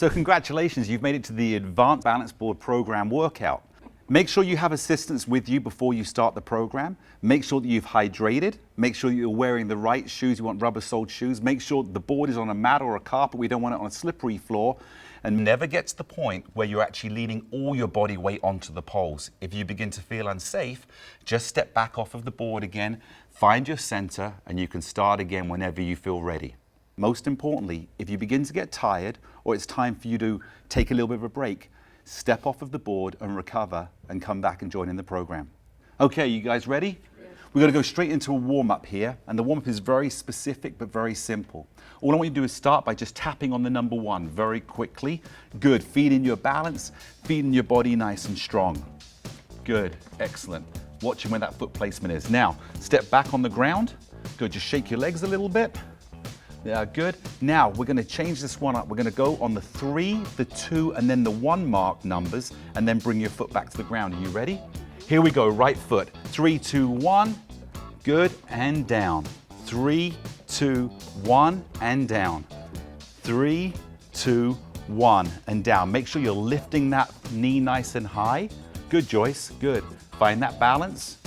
So congratulations, you've made it to the Advanced Balance Board Program workout. Make sure you have assistants with you before you start the program. Make sure that you've hydrated. Make sure that you're wearing the right shoes. You want rubber-soled shoes. Make sure the board is on a mat or a carpet. We don't want it on a slippery floor. And never get to the point where you're actually leaning all your body weight onto the poles. If you begin to feel unsafe, just step back off of the board again, find your center, and you can start again whenever you feel ready. Most importantly, if you begin to get tired or it's time for you to take a little bit of a break, step off of the board and recover and come back and join in the program. Okay, you guys ready? Yeah. We're going to go straight into a warm-up here, and the warm-up is very specific but very simple. All I want you to do is start by just tapping on the number 1 very quickly. Good, feeding your balance, feeding your body nice and strong. Good, excellent. Watching where that foot placement is. Now, step back on the ground. Good, just shake your legs a little bit. Yeah, good. Now, we're going to change this one up. We're going to go on the 3, the 2, and then the 1 mark numbers, and then bring your foot back to the ground. Are you ready? Here we go, right foot. 3, 2, 1. Good, and down. 3, 2, 1, and down. 3, 2, 1, and down. Make sure you're lifting that knee nice and high. Good, Joyce, good. Find that balance.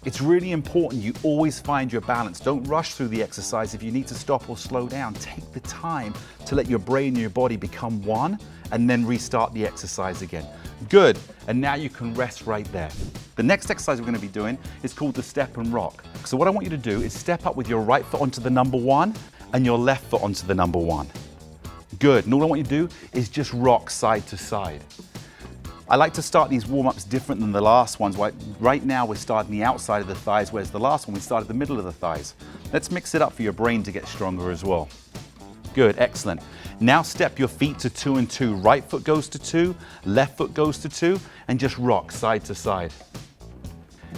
It's really important you always find your balance. Don't rush through the exercise. If you need to stop or slow down, take the time to let your brain and your body become one and then restart the exercise again. Good, and now you can rest right there. The next exercise we're going to be doing is called the step and rock. So what I want you to do is step up with your right foot onto the number 1 and your left foot onto the number 1. Good, and all I want you to do is just rock side to side. I like to start these warm-ups different than the last ones. Right now we're starting the outside of the thighs, whereas the last one we started the middle of the thighs. Let's mix it up for your brain to get stronger as well. Good, excellent. Now step your feet to 2 and 2. Right foot goes to 2, left foot goes to 2, and just rock side to side.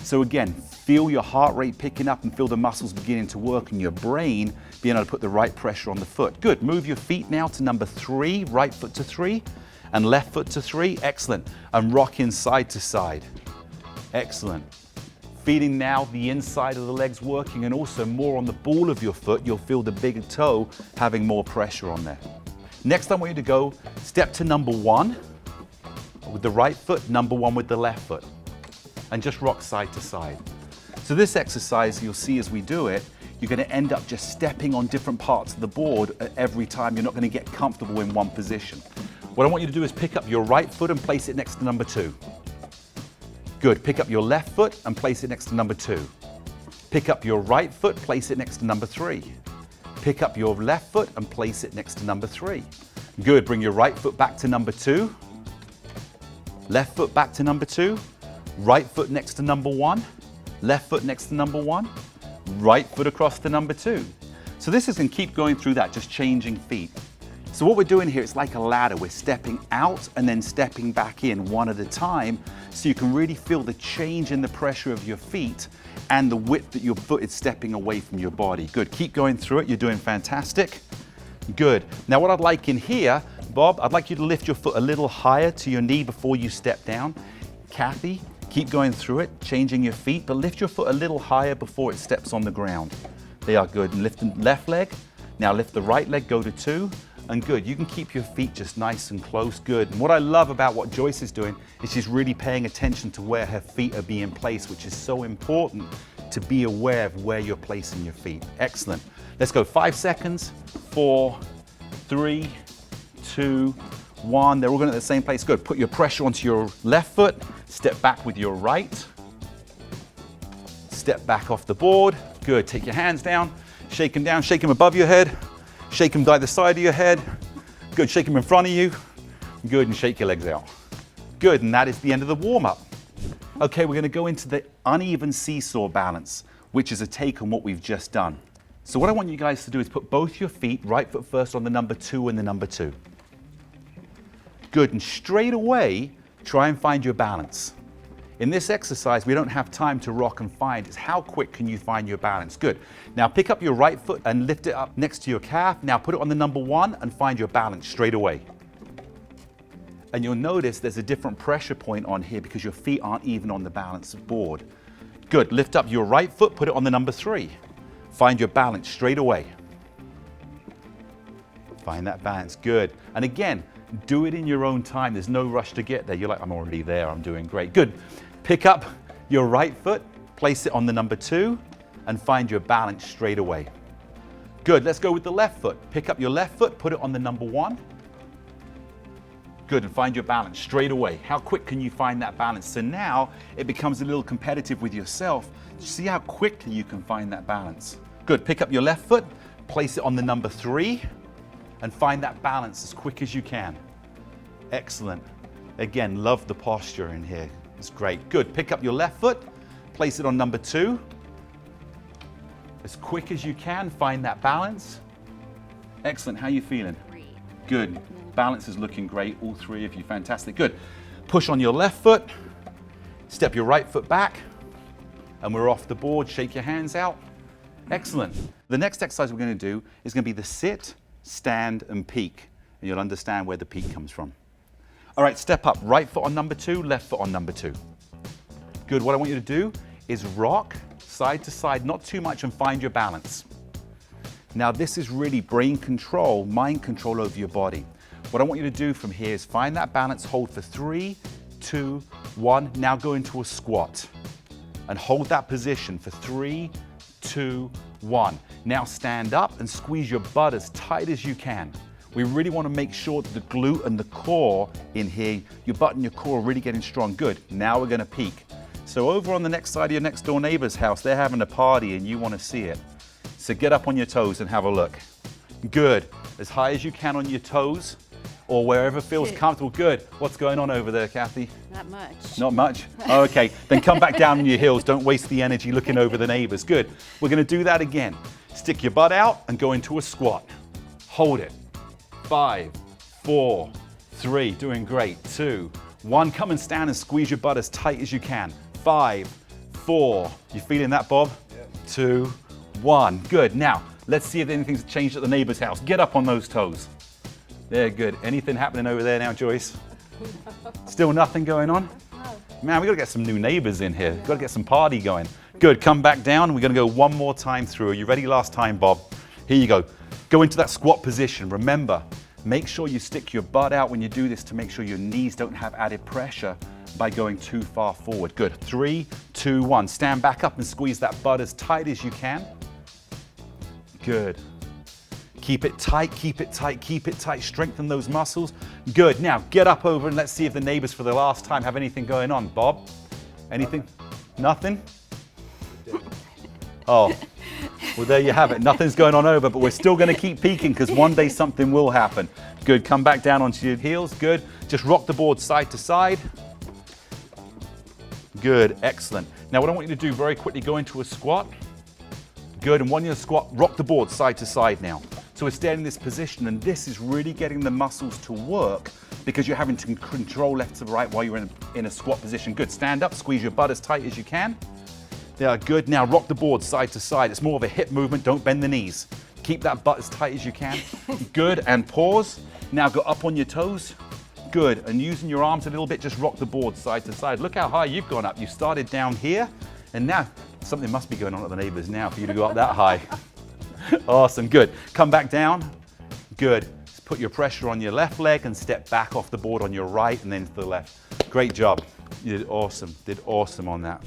So again, feel your heart rate picking up and feel the muscles beginning to work and your brain being able to put the right pressure on the foot. Good, move your feet now to number 3, right foot to 3. And left foot to 3, excellent. And rocking side to side, excellent. Feeling now the inside of the legs working and also more on the ball of your foot, you'll feel the bigger toe having more pressure on there. Next I want you to go step to number 1 with the right foot, number 1 with the left foot, and just rock side to side. So this exercise, you'll see as we do it, you're going to end up just stepping on different parts of the board every time. You're not going to get comfortable in one position. What I want you to do is pick up your right foot and place it next to number 2. Good, pick up your left foot and place it next to number 2. Pick up your right foot, place it next to number 3. Pick up your left foot and place it next to number 3. Good, bring your right foot back to number 2. Left foot back to number 2. Right foot next to number 1. Left foot next to number 1. Right foot across to number 2. So this is going to keep going through that, just changing feet. So what we're doing here, it's like a ladder. We're stepping out and then stepping back in one at a time so you can really feel the change in the pressure of your feet and the width that your foot is stepping away from your body. Good, keep going through it. You're doing fantastic. Good. Now what I'd like in here, Bob, I'd like you to lift your foot a little higher to your knee before you step down. Kathy, keep going through it, changing your feet, but lift your foot a little higher before it steps on the ground. They are good. And lift the left leg. Now lift the right leg, go to 2. And good, you can keep your feet just nice and close, good. And what I love about what Joyce is doing is she's really paying attention to where her feet are being placed, which is so important to be aware of where you're placing your feet. Excellent. Let's go 5 seconds, 4, 3, 2, 1. They're all going at the same place, good. Put your pressure onto your left foot, step back with your right. Step back off the board, good. Take your hands down, shake them above your head. Shake them by the side of your head. Good, shake them in front of you. Good, and shake your legs out. Good, and that is the end of the warm-up. Okay, we're gonna go into the uneven seesaw balance, which is a take on what we've just done. So what I want you guys to do is put both your feet, right foot first on the number 2 and the number 2. Good, and straight away, try and find your balance. In this exercise, we don't have time to rock and find. It's how quick can you find your balance. Good. Now pick up your right foot and lift it up next to your calf. Now put it on the number 1 and find your balance straight away. And you'll notice there's a different pressure point on here because your feet aren't even on the balance board. Good. Lift up your right foot, put it on the number 3. Find your balance straight away. Find that balance, good. And again, do it in your own time. There's no rush to get there. You're like, I'm already there, I'm doing great. Good. Pick up your right foot, place it on the number 2, and find your balance straight away. Good, let's go with the left foot. Pick up your left foot, put it on the number 1. Good, and find your balance straight away. How quick can you find that balance? So now it becomes a little competitive with yourself. See how quickly you can find that balance. Good, pick up your left foot, place it on the number 3, and find that balance as quick as you can. Excellent. Again, love the posture in here. It's great. Good, pick up your left foot, place it on number 2. As quick as you can, find that balance. Excellent, how are you feeling? Great. Good, balance is looking great, all 3 of you, fantastic. Good, push on your left foot, step your right foot back, and we're off the board. Shake your hands out. Excellent. The next exercise we're going to do is going to be the sit, stand, and peek. And you'll understand where the peek comes from. All right, step up. Right foot on number 2, left foot on number 2. Good. What I want you to do is rock side to side, not too much, and find your balance. Now, this is really brain control, mind control over your body. What I want you to do from here is find that balance, hold for 3, 2, 1. Now go into a squat and hold that position for 3, 2, 1. Now stand up and squeeze your butt as tight as you can. We really want to make sure that the glute and the core in here, your butt and your core are really getting strong. Good. Now we're going to peek. So over on the next side of your next door neighbor's house, they're having a party and you want to see it. So get up on your toes and have a look. Good. As high as you can on your toes or wherever feels comfortable. Good. What's going on over there, Kathy? Not much. Not much? Okay, then come back down on your heels. Don't waste the energy looking over the neighbors. Good. We're going to do that again. Stick your butt out and go into a squat. Hold it. 5, 4, 3, doing great. 2, 1, come and stand and squeeze your butt as tight as you can. 5, 4, you feeling that, Bob? Yeah. 2, 1, good. Now, let's see if anything's changed at the neighbor's house. Get up on those toes. There, good. Anything happening over there now, Joyce? Still nothing going on? Man, we gotta get some new neighbors in here. Gotta get some party going. Good, come back down. We're gonna go one more time through. Are you ready last time, Bob? Here you go. Go into that squat position. Remember, make sure you stick your butt out when you do this to make sure your knees don't have added pressure by going too far forward. Good, 3, 2, 1. Stand back up and squeeze that butt as tight as you can. Good. Keep it tight, keep it tight, keep it tight. Strengthen those muscles. Good, now get up over and let's see if the neighbors for the last time have anything going on. Bob, anything? Nothing? Oh. Well, there you have it. Nothing's going on over, but we're still going to keep peeking because one day something will happen. Good. Come back down onto your heels. Good. Just rock the board side to side. Good. Excellent. Now, what I want you to do very quickly, go into a squat. Good. And when you're squat, rock the board side to side now. So we're staying in this position, and this is really getting the muscles to work because you're having to control left to right while you're in a squat position. Good. Stand up. Squeeze your butt as tight as you can. Yeah, good. Now rock the board side to side. It's more of a hip movement. Don't bend the knees. Keep that butt as tight as you can. Good. And pause. Now go up on your toes. Good. And using your arms a little bit, just rock the board side to side. Look how high you've gone up. You started down here, and now something must be going on at the neighbors now for you to go up that high. Awesome. Good. Come back down. Good. Just put your pressure on your left leg and step back off the board on your right and then to the left. Great job. You did awesome. Did awesome on that.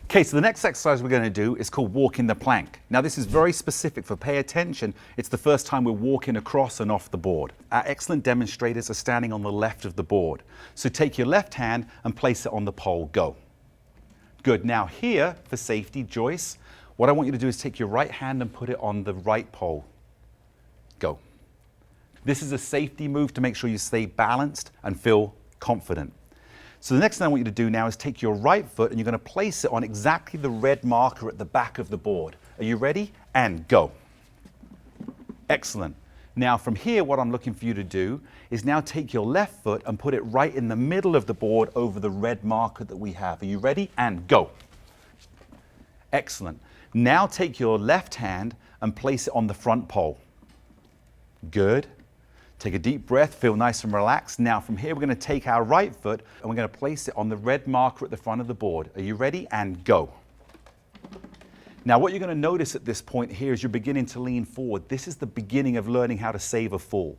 Okay, so the next exercise we're going to do is called walking the plank. Now this is very specific for pay attention. It's the first time we're walking across and off the board. Our excellent demonstrators are standing on the left of the board. So take your left hand and place it on the pole. Go. Good. Now here, for safety, Joyce, what I want you to do is take your right hand and put it on the right pole. Go. This is a safety move to make sure you stay balanced and feel confident. So the next thing I want you to do now is take your right foot and you're going to place it on exactly the red marker at the back of the board. Are you ready? And go. Excellent. Now from here, what I'm looking for you to do is now take your left foot and put it right in the middle of the board over the red marker that we have. Are you ready? And go. Excellent. Now take your left hand and place it on the front pole. Good. Take a deep breath, feel nice and relaxed. Now from here, we're going to take our right foot and we're going to place it on the red marker at the front of the board. Are you ready? And go. Now what you're going to notice at this point here is you're beginning to lean forward. This is the beginning of learning how to save a fall.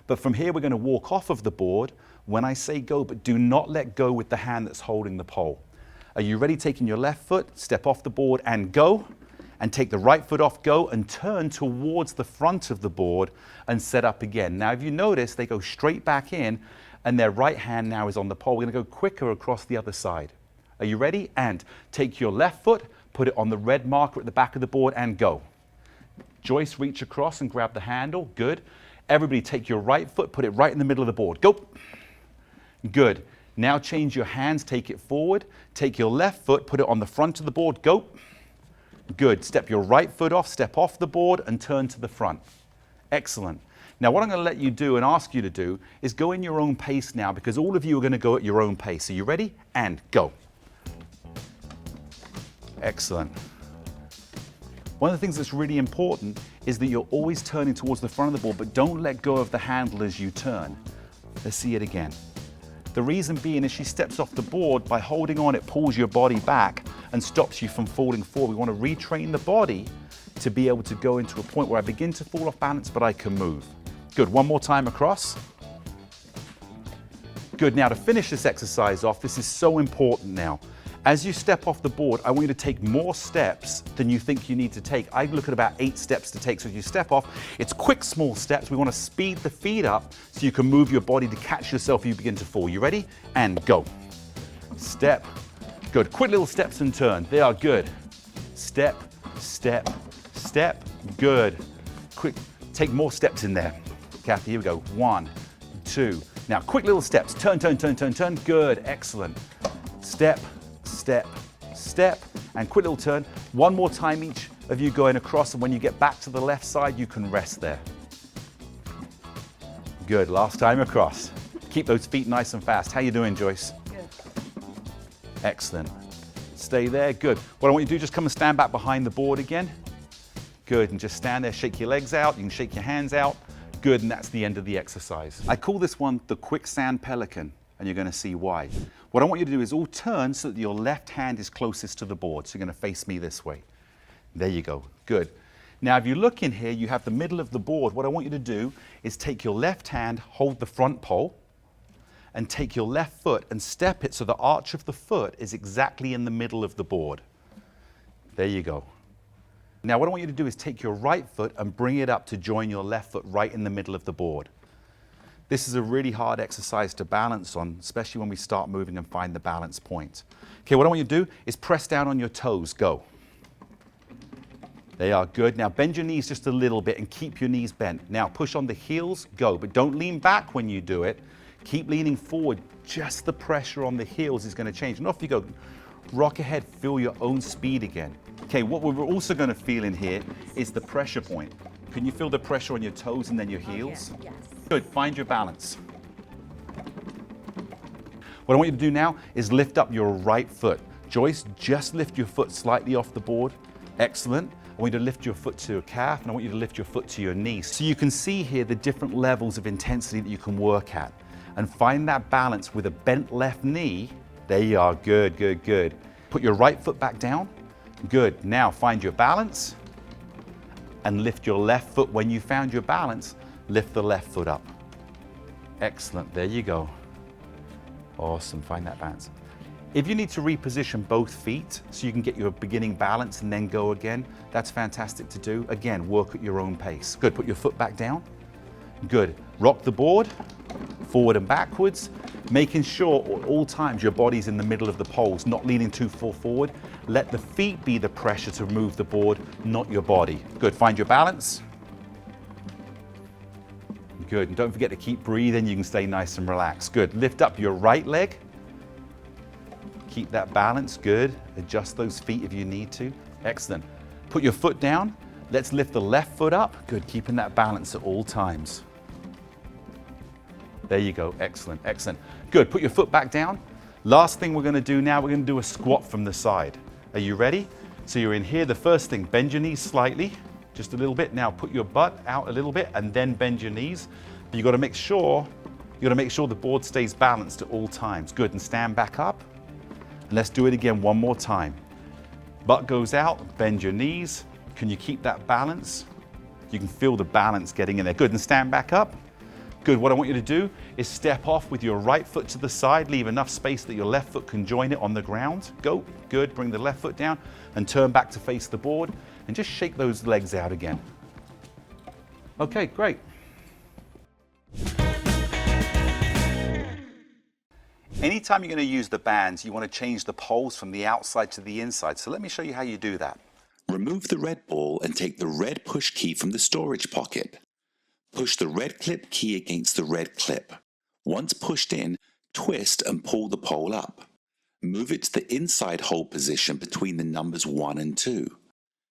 But from here, we're going to walk off of the board when I say go, but do not let go with the hand that's holding the pole. Are you ready? Taking your left foot, step off the board and go, and take the right foot off, go, and turn towards the front of the board and set up again. Now, if you notice, they go straight back in, and their right hand now is on the pole. We're going to go quicker across the other side. Are you ready? And take your left foot, put it on the red marker at the back of the board and go. Joyce, reach across and grab the handle. Good. Everybody take your right foot, put it right in the middle of the board. Go. Good. Now change your hands, take it forward. Take your left foot, put it on the front of the board. Go. Good. Step your right foot off, step off the board and turn to the front. Excellent. Now what I'm going to let you do and ask you to do is go in your own pace now, because all of you are going to go at your own pace. Are you ready? And go. Excellent. One of the things that's really important is that you're always turning towards the front of the board, but don't let go of the handle as you turn. Let's see it again. The reason being is she steps off the board, by holding on it pulls your body back and stops you from falling forward. We want to retrain the body to be able to go into a point where I begin to fall off balance, but I can move. Good, one more time across. Good, now to finish this exercise off, this is so important now. As you step off the board, I want you to take more steps than you think you need to take. I look at about 8 steps to take. So as you step off, it's quick, small steps. We want to speed the feet up so you can move your body to catch yourself if you begin to fall. You ready? And go. Step. Good. Quick little steps and turn. They are good. Step, step, step. Good. Quick. Take more steps in there. Kathy, here we go. 1, 2. Now, quick little steps. Turn, turn, turn, turn, turn. Good. Excellent. Step, step, step, and quick little turn. One more time each of you going across, and when you get back to the left side, you can rest there. Good, last time across. Keep those feet nice and fast. How you doing, Joyce? Good. Excellent. Stay there, good. What I want you to do, just come and stand back behind the board again. Good, and just stand there, shake your legs out, you can shake your hands out. Good, and that's the end of the exercise. I call this one the quicksand pelican, and you're going to see why. What I want you to do is all turn so that your left hand is closest to the board. So you're going to face me this way. There you go. Good. Now, if you look in here, you have the middle of the board. What I want you to do is take your left hand, hold the front pole, and take your left foot and step it so the arch of the foot is exactly in the middle of the board. There you go. Now, what I want you to do is take your right foot and bring it up to join your left foot right in the middle of the board. This is a really hard exercise to balance on, especially when we start moving and find the balance point. Okay, what I want you to do is press down on your toes. Go. They are good. Now bend your knees just a little bit and keep your knees bent. Now push on the heels. Go. But don't lean back when you do it. Keep leaning forward. Just the pressure on the heels is going to change. And off you go. Rock ahead. Feel your own speed again. Okay, what we're also going to feel in here is the pressure point. Can you feel the pressure on your toes and then your heels? Oh, yeah. Yes. Good, find your balance. What I want you to do now is lift up your right foot. Joyce, just lift your foot slightly off the board. Excellent. I want you to lift your foot to your calf, and I want you to lift your foot to your knee. So you can see here the different levels of intensity that you can work at. And find that balance with a bent left knee. There you are, good, good, good. Put your right foot back down. Good, now find your balance and lift your left foot. When you found your balance, lift the left foot up. Excellent, there you go. Awesome, find that balance. If you need to reposition both feet so you can get your beginning balance and then go again, that's fantastic to do. Again, work at your own pace. Good, put your foot back down. Good, rock the board, forward and backwards, making sure at all times your body's in the middle of the poles, not leaning too far forward. Let the feet be the pressure to move the board, not your body. Good, find your balance. Good, and don't forget to keep breathing. You can stay nice and relaxed. Good, lift up your right leg. Keep that balance, good. Adjust those feet if you need to. Excellent. Put your foot down. Let's lift the left foot up. Good, keeping that balance at all times. There you go, excellent, excellent. Good, put your foot back down. Last thing we're gonna do now, we're gonna do a squat from the side. Are you ready? So you're in here, the first thing, bend your knees slightly. Just a little bit. Now put your butt out a little bit and then bend your knees. But you got to make sure the board stays balanced at all times. Good, and stand back up. And let's do it again one more time. Butt goes out, bend your knees. Can you keep that balance? You can feel the balance getting in there. Good, and stand back up. Good, what I want you to do is step off with your right foot to the side, leave enough space that your left foot can join it on the ground. Go, good, bring the left foot down and turn back to face the board and just shake those legs out again. Okay, great. Anytime you're going to use the bands, you want to change the poles from the outside to the inside. So let me show you how you do that. Remove the red ball and take the red push key from the storage pocket. Push the red clip key against the red clip. Once pushed in, twist and pull the pole up. Move it to the inside hold position between the numbers 1 and 2.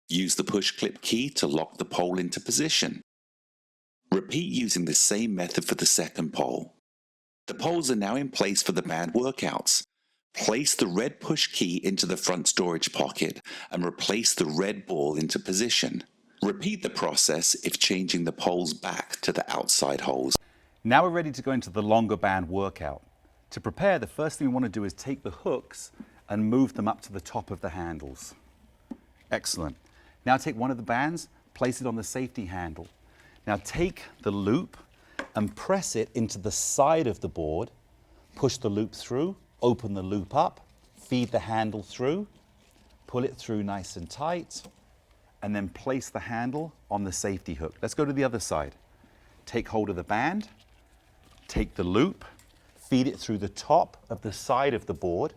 Use the push clip key to lock the pole into position. Repeat using the same method for the second pole. The poles are now in place for the band workouts. Place the red push key into the front storage pocket and replace the red ball into position. Repeat the process if changing the poles back to the outside holes. Now we're ready to go into the longer band workout. To prepare, the first thing we want to do is take the hooks and move them up to the top of the handles. Excellent. Now take one of the bands, place it on the safety handle. Now take the loop and press it into the side of the board, push the loop through, open the loop up, feed the handle through, pull it through nice and tight, and then place the handle on the safety hook. Let's go to the other side. Take hold of the band, take the loop, feed it through the top of the side of the board,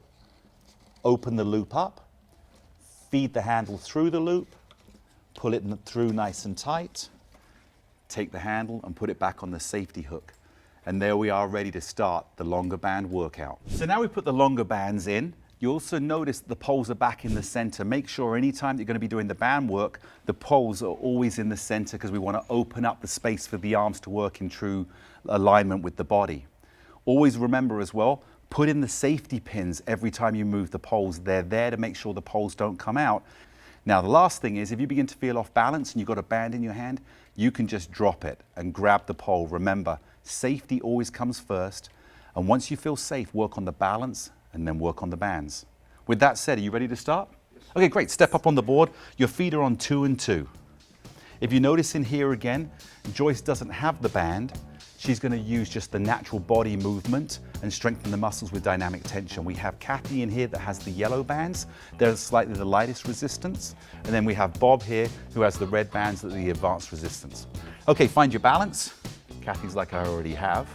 open the loop up, feed the handle through the loop, pull it through nice and tight, take the handle and put it back on the safety hook. And there we are ready to start the longer band workout. So now we put the longer bands in. You also notice the poles are back in the center. Make sure anytime you're going to be doing the band work, the poles are always in the center because we want to open up the space for the arms to work in true alignment with the body. Always remember as well, put in the safety pins every time you move the poles. They're there to make sure the poles don't come out. Now the last thing is, if you begin to feel off balance and you've got a band in your hand, you can just drop it and grab the pole. Remember, safety always comes first. And once you feel safe, work on the balance and then work on the bands. With that said, are you ready to start? Okay, great. Step up on the board. Your feet are on 2 and 2. If you notice in here again, Joyce doesn't have the band. She's going to use just the natural body movement and strengthen the muscles with dynamic tension. We have Kathy in here that has the yellow bands. They're slightly the lightest resistance. And then we have Bob here who has the red bands that are the advanced resistance. Okay, find your balance. Kathy's like I already have.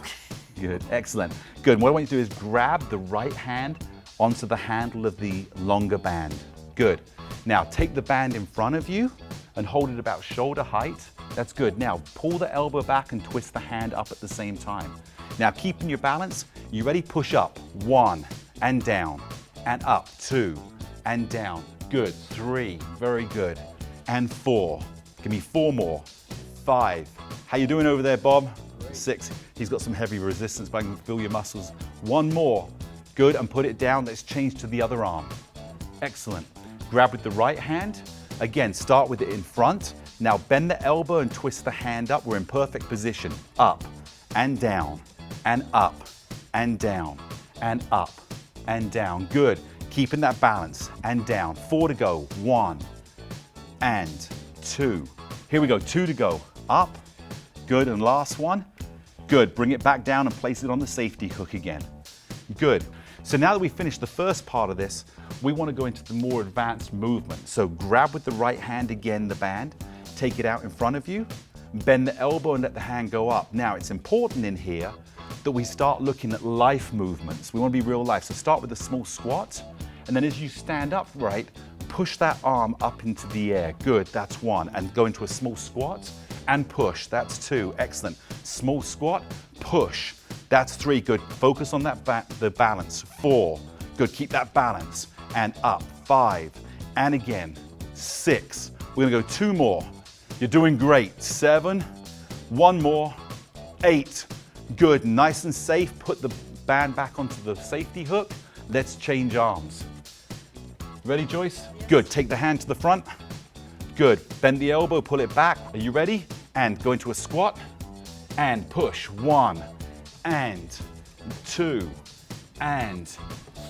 Good, excellent. Good, what I want you to do is grab the right hand onto the handle of the longer band. Good. Now take the band in front of you and hold it about shoulder height. That's good. Now pull the elbow back and twist the hand up at the same time. Now keeping your balance, you ready? Push up. 1 and down and up. 2 and down. Good. 3, very good. And 4. Give me 4 more. 5. How you doing over there, Bob? 6. He's got some heavy resistance, but I can feel your muscles. 1 more. Good, and put it down. Let's change to the other arm. Excellent. Grab with the right hand. Again, start with it in front. Now bend the elbow and twist the hand up. We're in perfect position. Up and down and up and down and up and down. Good. Keeping that balance and down. 4 to go. 1 and 2. Here we go. 2 to go. Up. Good. And last one. Good. Bring it back down and place it on the safety hook again. Good. So now that we've finished the first part of this, we want to go into the more advanced movement. So grab with the right hand again the band, take it out in front of you, bend the elbow and let the hand go up. Now it's important in here that we start looking at life movements. We want to be real life. So start with a small squat, and then as you stand upright, push that arm up into the air. Good, that's 1. And go into a small squat and push. That's 2. Excellent. Small squat, push. That's 3. Good. Focus on that the balance. 4. Good. Keep that balance. And up. 5. And again. 6. We're going to go 2 more. You're doing great. 7. 1 more. 8. Good. Nice and safe. Put the band back onto the safety hook. Let's change arms. Ready, Joyce? Good. Take the hand to the front. Good. Bend the elbow. Pull it back. Are you ready? And go into a squat. And push. 1. And 2 and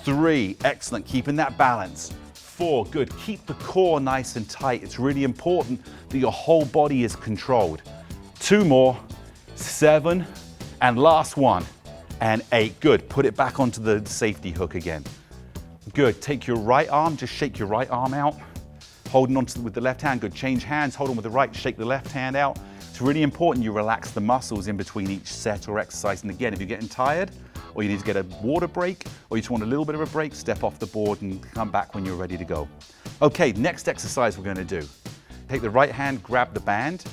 3. Excellent. Keeping that balance. 4. Good. Keep the core nice and tight. It's really important that your whole body is controlled. 2 more. 7 And last one, and 8. Good. Put it back onto the safety hook again. Good. Take your right arm, just shake your right arm out. Holding on with the left hand. Good. Change hands, hold on with the right, shake the left hand out. It's really important you relax the muscles in between each set or exercise. And again, if you're getting tired, or you need to get a water break, or you just want a little bit of a break, step off the board and come back when you're ready to go. Okay, next exercise we're going to do. Take the right hand, grab the band.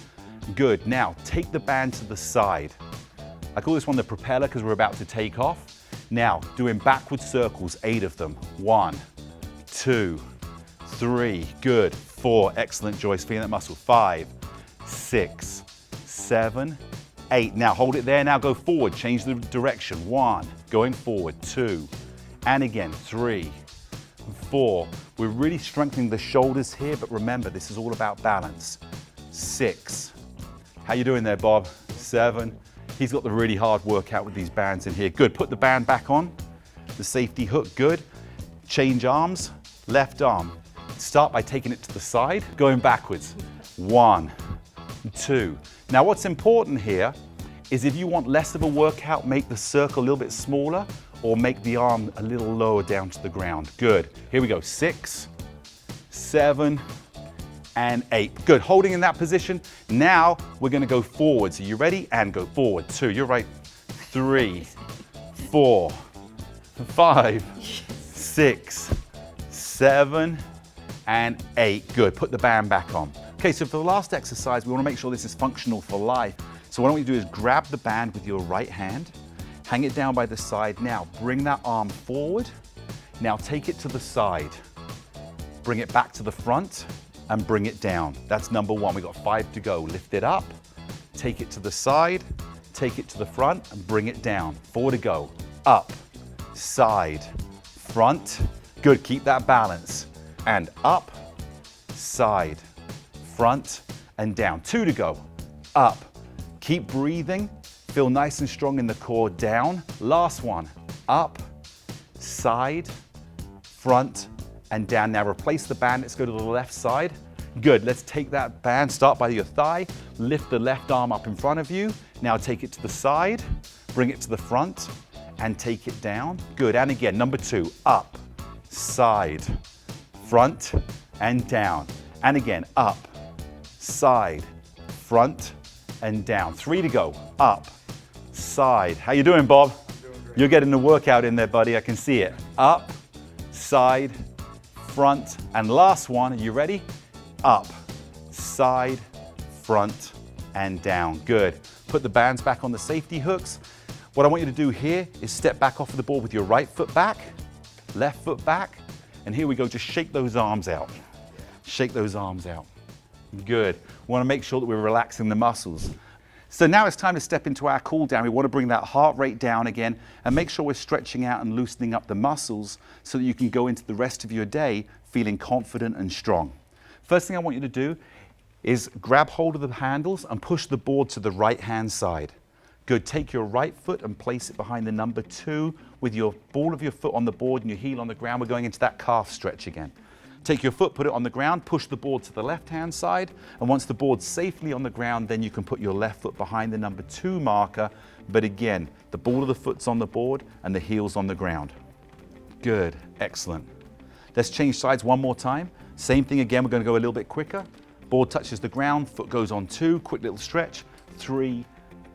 Good. Now, take the band to the side. I call this one the propeller because we're about to take off. Now, doing backward circles, 8 of them. 1, 2, 3, good. 4, excellent, Joyce, feeling that muscle. 5, 6, 7, 8. Now hold it there, now go forward, change the direction. 1, going forward, 2, and again, 3, 4. We're really strengthening the shoulders here, but remember, this is all about balance. 6. How you doing there, Bob? 7. He's got the really hard workout with these bands in here. Good, put the band back on. The safety hook, good. Change arms, left arm. Start by taking it to the side, going backwards. 1, 2. Now what's important here is if you want less of a workout, make the circle a little bit smaller or make the arm a little lower down to the ground. Good. Here we go. 6, 7, and 8. Good. Holding in that position. Now we're going to go forward. So you ready? And go forward. 2. You're right. 3, 4, 5, 6, 7, and 8. Good. Put the band back on. Okay, so for the last exercise, we want to make sure this is functional for life. So what I want you to do is grab the band with your right hand, hang it down by the side. Now, bring that arm forward. Now take it to the side. Bring it back to the front and bring it down. That's number 1. We've got 5 to go. Lift it up, take it to the side, take it to the front and bring it down. 4 to go. Up, side, front. Good, keep that balance. And up, side, front, and down. 2 to go. Up. Keep breathing. Feel nice and strong in the core. Down. Last one. Up, side, front, and down. Now replace the band. Let's go to the left side. Good. Let's take that band. Start by your thigh. Lift the left arm up in front of you. Now take it to the side. Bring it to the front and take it down. Good. And again, number 2. Up, side, front, and down. And again, up, side, front, and down. 3 to go. Up, side. How you doing, Bob? You're getting the workout in there, buddy. I can see it. Up, side, front, and last one. Are you ready? Up, side, front, and down. Good. Put the bands back on the safety hooks. What I want you to do here is step back off of the board with your right foot back, left foot back, and here we go. Just shake those arms out. Shake those arms out. Good. We want to make sure that we're relaxing the muscles. So now it's time to step into our cool down. We want to bring that heart rate down again and make sure we're stretching out and loosening up the muscles so that you can go into the rest of your day feeling confident and strong. First thing I want you to do is grab hold of the handles and push the board to the right hand side. Good. Take your right foot and place it behind the number 2 with your ball of your foot on the board and your heel on the ground. We're going into that calf stretch again. Take your foot, put it on the ground, push the board to the left-hand side, and once the board's safely on the ground, then you can put your left foot behind the number 2 marker, but again, the ball of the foot's on the board and the heel's on the ground. Good, excellent. Let's change sides one more time. Same thing again, we're going to go a little bit quicker. Board touches the ground, foot goes on 2, quick little stretch, 3,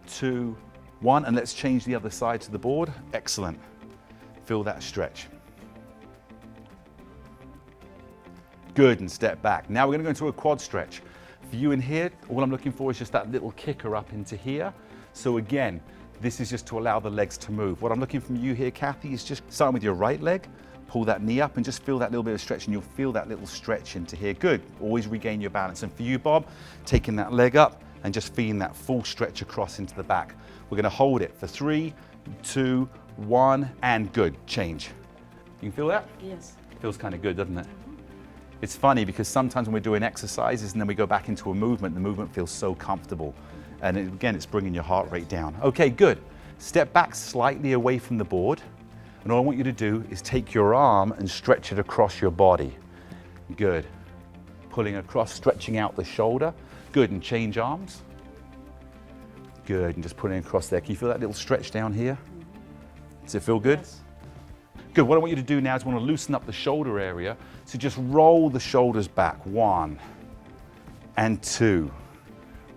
2, 1, and let's change the other side to the board. Excellent. Feel that stretch. Good, and step back. Now we're going to go into a quad stretch. For you in here, all I'm looking for is just that little kicker up into here. So again, this is just to allow the legs to move. What I'm looking from you here, Kathy, is just starting with your right leg, pull that knee up and just feel that little bit of stretch, and you'll feel that little stretch into here. Good, always regain your balance. And for you, Bob, taking that leg up and just feeling that full stretch across into the back. We're going to hold it for 3, 2, 1, and good, change. You can feel that? Yes. Feels kind of good, doesn't it? It's funny because sometimes when we're doing exercises and then we go back into a movement, the movement feels so comfortable. And again, it's bringing your heart rate down. Okay, good. Step back slightly away from the board. And all I want you to do is take your arm and stretch it across your body. Good. Pulling across, stretching out the shoulder. Good, and change arms. Good, and just put it across there. Can you feel that little stretch down here? Does it feel good? Yes. Good, what I want you to do now is I want to loosen up the shoulder area. So just roll the shoulders back, 1 and 2.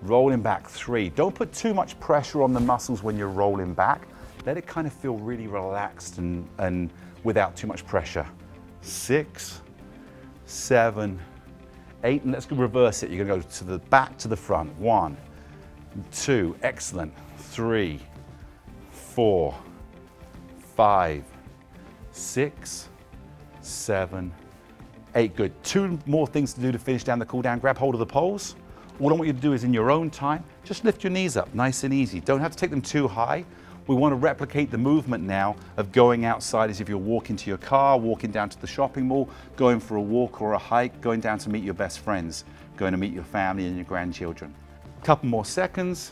Rolling back, 3. Don't put too much pressure on the muscles when you're rolling back. Let it kind of feel really relaxed and without too much pressure. 6, 7, 8, and let's go reverse it. You're gonna go to the back to the front. 1, 2, excellent. 3, 4, 5, 6, 7, 8, good. 2 more things to do to finish down the cool down. Grab hold of the poles. All I want you to do is in your own time, just lift your knees up, nice and easy. Don't have to take them too high. We want to replicate the movement now of going outside as if you're walking to your car, walking down to the shopping mall, going for a walk or a hike, going down to meet your best friends, going to meet your family and your grandchildren. Couple more seconds.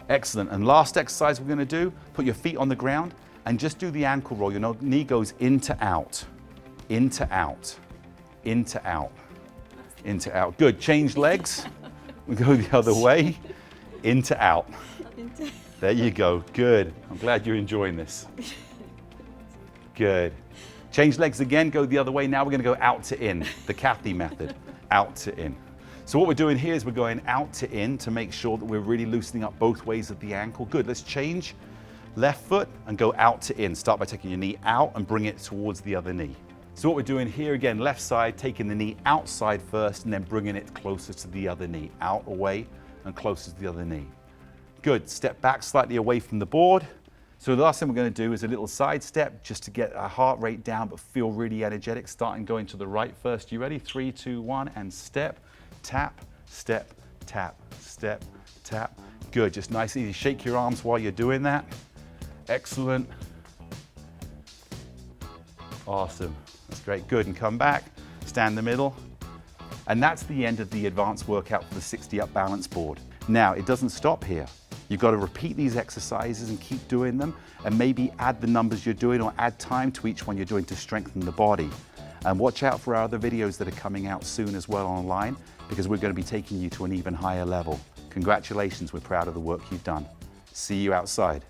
Excellent, and last exercise we're going to do, put your feet on the ground and just do the ankle roll. Your knee goes into out, into out, into out, into out. Good, change legs. We go the other way, into out. There you go, good. I'm glad you're enjoying this. Good. Change legs again, go the other way. Now we're gonna go out to in, the Kathy method, out to in. So what we're doing here is we're going out to in to make sure that we're really loosening up both ways of the ankle. Good, let's change left foot and go out to in. Start by taking your knee out and bring it towards the other knee. So what we're doing here again, left side, taking the knee outside first and then bringing it closer to the other knee. Out, away, and closer to the other knee. Good, step back slightly away from the board. So the last thing we're going to do is a little side step just to get our heart rate down but feel really energetic. Starting going to the right first. You ready? 3, 2, 1, and step, tap, step, tap, step, tap. Good, just nice and easy. Shake your arms while you're doing that. Excellent. Awesome, that's great. Good, and come back, stand in the middle. And that's the end of the advanced workout for the 60 up balance board. Now, it doesn't stop here. You've got to repeat these exercises and keep doing them and maybe add the numbers you're doing or add time to each one you're doing to strengthen the body. And watch out for our other videos that are coming out soon as well online because we're going to be taking you to an even higher level. Congratulations, we're proud of the work you've done. See you outside.